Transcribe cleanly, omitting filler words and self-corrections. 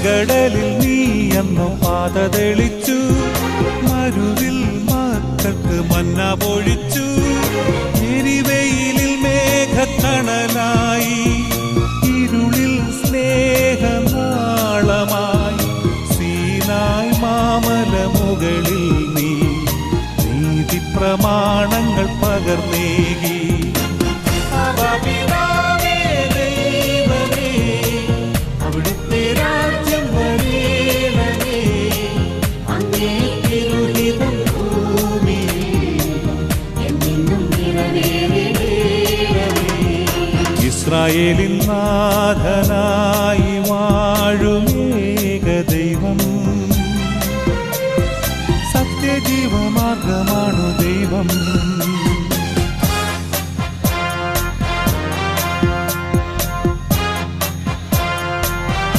ചെങ്കടലിൽ നീ അന്നു പാത തെളിച്ചു, മരുവിൽ മക്കൾക്ക് മന്ന പൊഴിച്ചു. എരിവെയിലിൽ മേഘത്തണലായി, ഇരുളിൽ സ്നേഹനാളമായി. സീനായ് മാമല മുകളിൽ നീ നീതി പ്രമാണങ്ങൾ പകർന്നേകി. അവിടുത്തെ രാജ്യം വരേണമേ, അങ്ങേ തിരുഹിതം ഭൂമിയിൽ എന്നും നിറവേറണമേ. ഇസ്രായേലിൻ